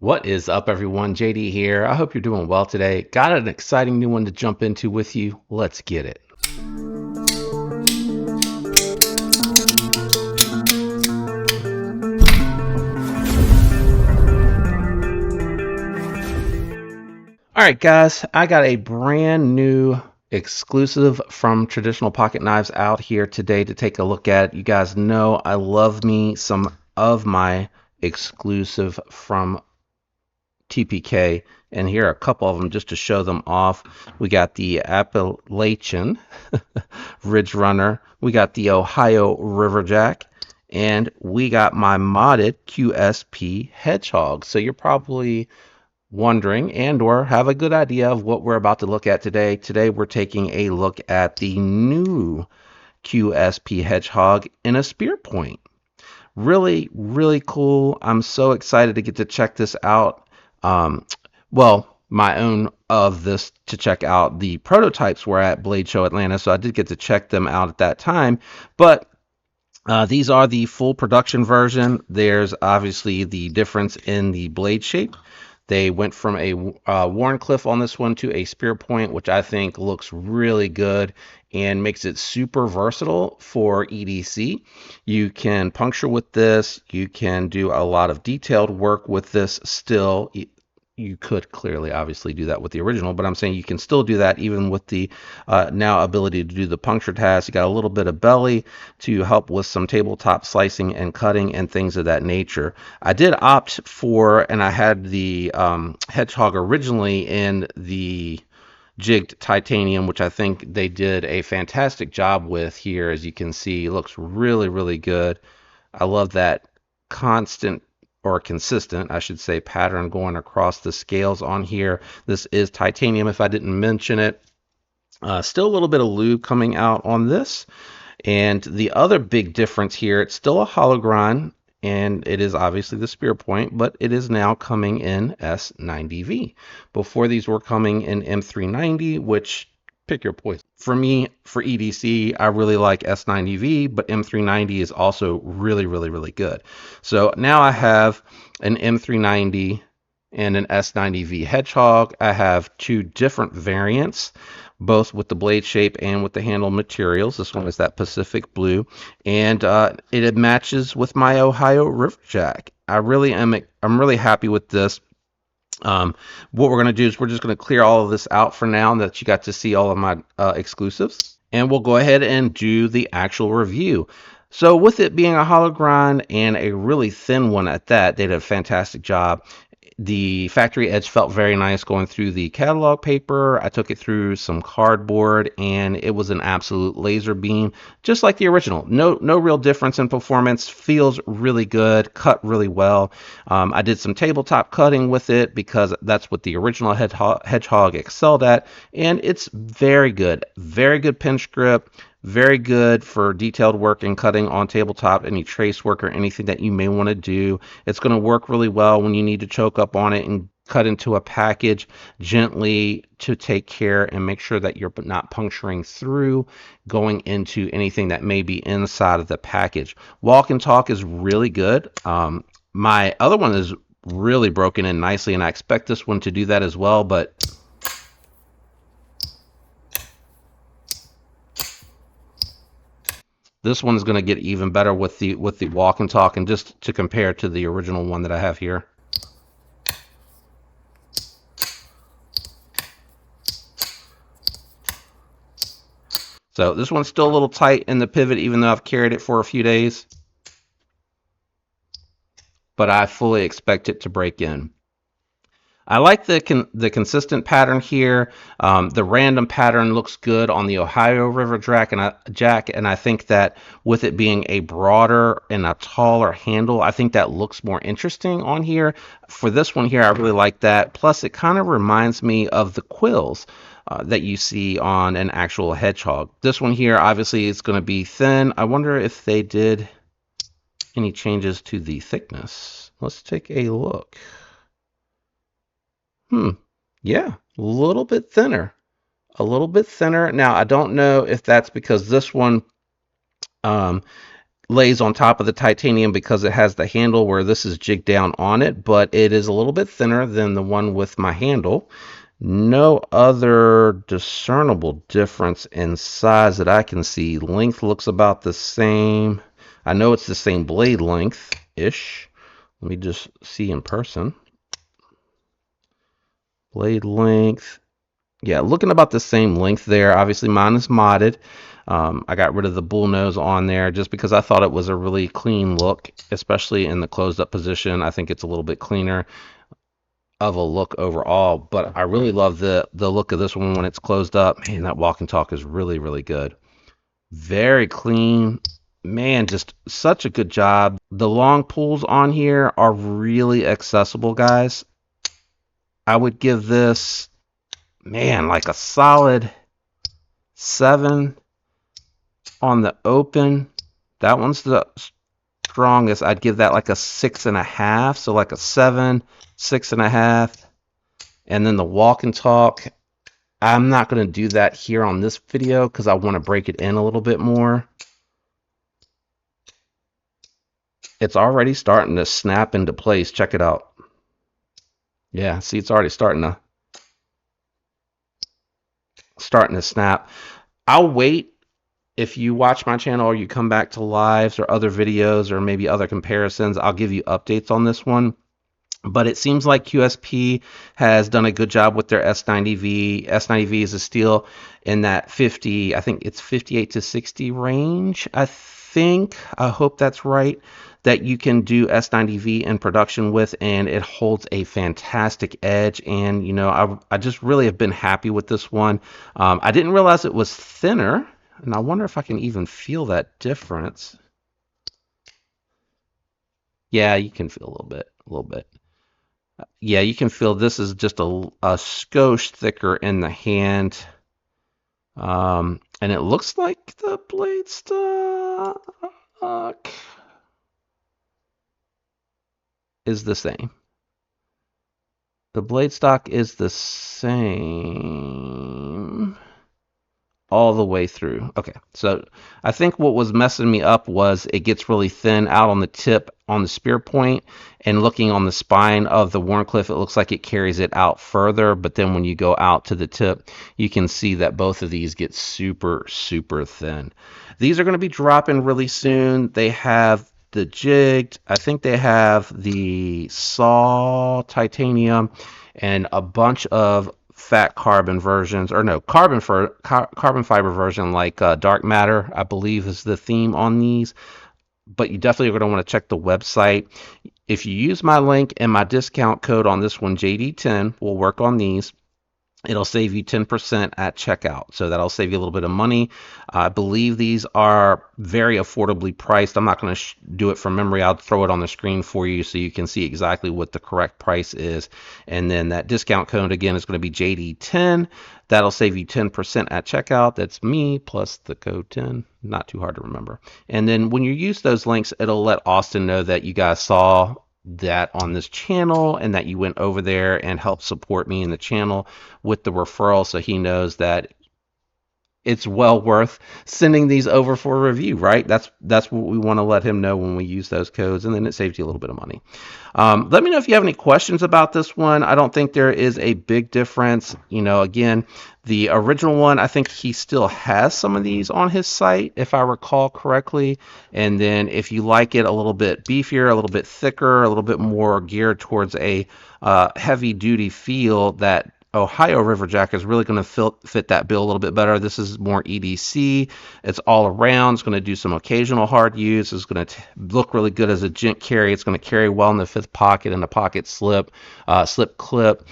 What is up, everyone? JD here. I hope you're doing well today. Got an exciting new one to jump into with you. Let's get it. All right, guys, I got a brand new exclusive from Traditional Pocket Knives out here today to take a look at. You guys know I love me some of my exclusive from TPK, and here are a couple of them just to show them off. We got the Appalachian Ridge Runner, we got the Ohio Riverjack, and we got my modded QSP Hedgehog. So you're probably wondering and or have a good idea of what we're about to look at today. Today we're taking a look at the new QSP Hedgehog in a spear point. Really, really cool. I'm so excited to get to check this out. My own of this to check out. The prototypes were at Blade Show Atlanta, so I did get to check them out at that time. But these are the full production version. There's obviously the difference in the blade shape. They went from a Warncliffe on this one to a spear point, which I think looks really good and makes it super versatile for EDC. You can puncture with this. You can do a lot of detailed work with this still. You could clearly obviously do that with the original, but I'm saying you can still do that even with the now ability to do the puncture task. You got a little bit of belly to help with some tabletop slicing and cutting and things of that nature. I did opt for, and I had the Hedgehog originally in the jigged titanium, which I think they did a fantastic job with here. As you can see, it looks really, really good. I love that constant or consistent, I should say, pattern going across the scales on here. This is titanium, if I didn't mention it. Still a little bit of lube coming out on this. And the other big difference here, it's still a hollow grind, and it is obviously the spear point, but it is now coming in S90V. Before these were coming in M390, which pick your poison. For me, for EDC, I really like S90V, but M390 is also really, really, really good. So now I have an M390 and an S90V Hedgehog. I have two different variants, both with the blade shape and with the handle materials. This one is that Pacific blue, and it matches with my Ohio Riverjack. I'm really happy with this. What we're going to do is we're just going to clear all of this out for now, and that you got to see all of my exclusives, and we'll go ahead and do the actual review. So with it being a hollow grind and a really thin one at that, they did a fantastic job. The factory edge felt very nice going through the catalog paper. I took it through some cardboard, and it was an absolute laser beam, just like the original. No real difference in performance. Feels really good, cut really well. I did some tabletop cutting with it because that's what the original Hedgehog excelled at, and it's very good. Very good pinch grip. Very good for detailed work and cutting on tabletop, any trace work or anything that you may want to do. It's going to work really well when you need to choke up on it and cut into a package gently to take care and make sure that you're not puncturing through going into anything that may be inside of the package. Walk and talk is really good. My other one is really broken in nicely, and I expect this one to do that as well, but this one is going to get even better with the walk and talk, and just to compare to the original one that I have here. So this one's still a little tight in the pivot, even though I've carried it for a few days, but I fully expect it to break in. I like the consistent pattern here. The random pattern looks good on the Ohio River Jack, and I think that with it being a broader and a taller handle, I think that looks more interesting on here. For this one here, I really like that. Plus, it kind of reminds me of the quills that you see on an actual hedgehog. This one here, obviously, is going to be thin. I wonder if they did any changes to the thickness. Let's take a look. Yeah, a little bit thinner. A little bit thinner. Now, I don't know if that's because this one lays on top of the titanium because it has the handle where this is jigged down on it, but it is a little bit thinner than the one with my handle. No other discernible difference in size that I can see. Length looks about the same. I know it's the same blade length-ish. Let me just see in person. Blade length. Yeah, looking about the same length there. Obviously, mine is modded. I got rid of the bull nose on there just because I thought it was a really clean look, especially in the closed up position. I think it's a little bit cleaner of a look overall, but I really love the look of this one when it's closed up. Man, that walk and talk is really, really good. Very clean. Man, just such a good job. The long pulls on here are really accessible, guys. I would give this, man, like a solid 7 on the open. That one's the strongest. I'd give that like a 6.5. So like a 7, 6.5. And then the walk and talk, I'm not going to do that here on this video because I want to break it in a little bit more. It's already starting to snap into place. Check it out. Yeah, see, it's already starting to snap. I'll wait. If you watch my channel or you come back to lives or other videos or maybe other comparisons, I'll give you updates on this one. But it seems like QSP has done a good job with their S90V. S90V is a steel in that 50, I think it's 58 to 60 range. I hope that's right, that you can do S90V in production with, and it holds a fantastic edge. And, you know, I just really have been happy with this one. I didn't realize it was thinner, and I wonder if I can even feel that difference. Yeah, you can feel a little bit. Yeah, you can feel this is just a skosh thicker in the hand. And it looks like the blade stock is the same. The blade stock is the same all the way through. Okay, so I think what was messing me up was it gets really thin out on the tip on the spear point, and looking on the spine of the Wharncliffe, it looks like it carries it out further, but then when you go out to the tip, you can see that both of these get super, super thin. These are going to be dropping really soon. They have the jigged, I think they have the saw titanium, and a bunch of fat carbon versions, or no, carbon fiber version, like dark matter, I believe is the theme on these. But you definitely are going to want to check the website. If you use my link and my discount code on this one, JD10, will work on these. It'll save you 10% at checkout. So that'll save you a little bit of money. I believe these are very affordably priced. I'm not going to do it from memory. I'll throw it on the screen for you so you can see exactly what the correct price is. And then that discount code, again, is going to be JD10. That'll save you 10% at checkout. That's me plus the code 10. Not too hard to remember. And then when you use those links, it'll let Austin know that you guys saw that on this channel and that you went over there and helped support me in the channel with the referral, so he knows that it's well worth sending these over for a review, right? That's what we want to let him know when we use those codes, and then it saves you a little bit of money. Let me know if you have any questions about this one. I don't think there is a big difference. You know, again, the original one, I think he still has some of these on his site, if I recall correctly. And then if you like it a little bit beefier, a little bit thicker, a little bit more geared towards a heavy duty feel, that Ohio Riverjack is really going to fit that bill a little bit better. This is more EDC. It's all around. It's going to do some occasional hard use. It's going to look really good as a gent carry. It's going to carry well in the fifth pocket and the pocket slip clip,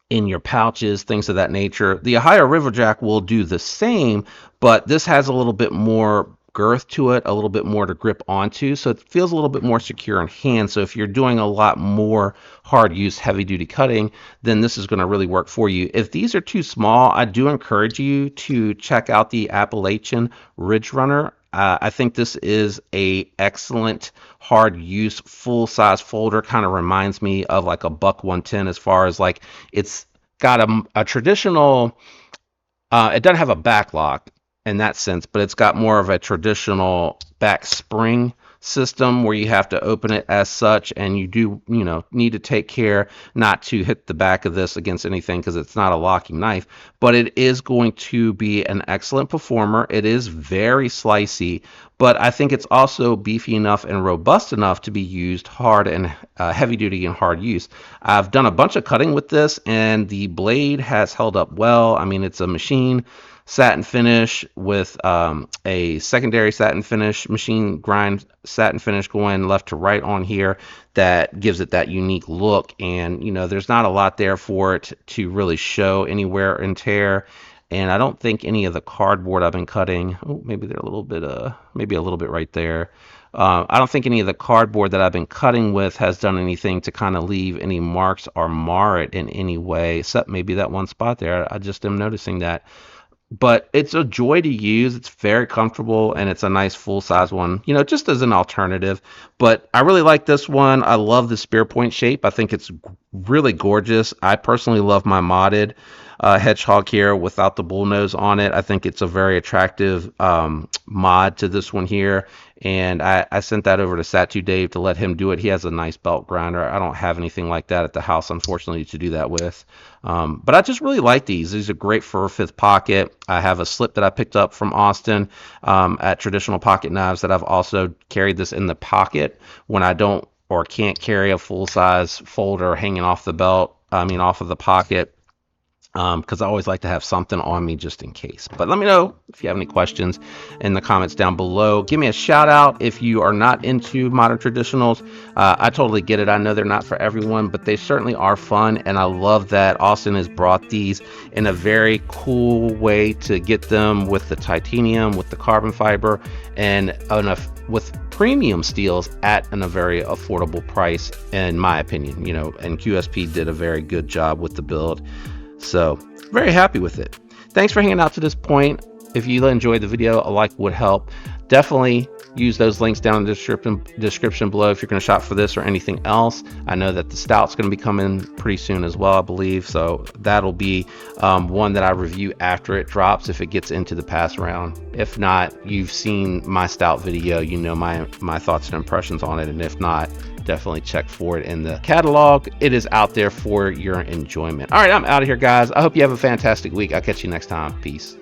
in your pouches, things of that nature. The Ohio Riverjack will do the same, but this has a little bit more girth to it, a little bit more to grip onto, so it feels a little bit more secure in hand. So if you're doing a lot more hard use, heavy duty cutting, then this is going to really work for you. If these are too small, I do encourage you to check out the Appalachian Ridge Runner. I think this is a excellent hard use full size folder. Kind of reminds me of like a Buck 110, as far as like it's got a traditional, it doesn't have a back lock. in that sense, but it's got more of a traditional back spring system where you have to open it as such, and you do, need to take care not to hit the back of this against anything because it's not a locking knife, but it is going to be an excellent performer. It is very slicey, but I think it's also beefy enough and robust enough to be used hard and heavy duty and hard use. I've done a bunch of cutting with this, and the blade has held up well. I mean, it's a machine satin finish with a secondary satin finish, machine grind satin finish going left to right on here that gives it that unique look. And there's not a lot there for it to really show any wear and tear. And I don't think any of the cardboard I've been cutting, oh, maybe they're a little bit, maybe a little bit right there. I don't think any of the cardboard that I've been cutting with has done anything to kind of leave any marks or mar it in any way, except maybe that one spot there. I just am noticing that. But it's a joy to use. It's very comfortable, and it's a nice full-size one, just as an alternative. But I really like this one. I love the spear point shape. I think it's really gorgeous. I personally love my modded hedgehog here without the bull nose on it. I think it's a very attractive mod to this one here. And I sent that over to Satu Dave to let him do it. He has a nice belt grinder. I don't have anything like that at the house, unfortunately, to do that with. But I just really like these. These are great for a fifth pocket. I have a slip that I picked up from Austin at Traditional Pocket Knives that I've also carried this in the pocket when I don't or can't carry a full-size folder hanging off the belt, off of the pocket. Because I always like to have something on me just in case. But let me know if you have any questions in the comments down below. Give me a shout out if you are not into modern traditionals. I totally get it. I know they're not for everyone, but they certainly are fun. And I love that Austin has brought these in a very cool way to get them with the titanium, with the carbon fiber, and with premium steels at a very affordable price, in my opinion. And QSP did a very good job with the build. So very happy with it. Thanks for hanging out to this point. If you enjoyed the video, a like would help. Definitely use those links down in the description below if you're going to shop for this or anything else. I know that the stout's going to be coming pretty soon as well, I believe. So that'll be one that I review after it drops if it gets into the pass round. If not, you've seen my stout video, my thoughts and impressions on it. And if not, definitely check for it in the catalog. It is out there for your enjoyment. All right, I'm out of here, guys. I hope you have a fantastic week. I'll catch you next time. Peace.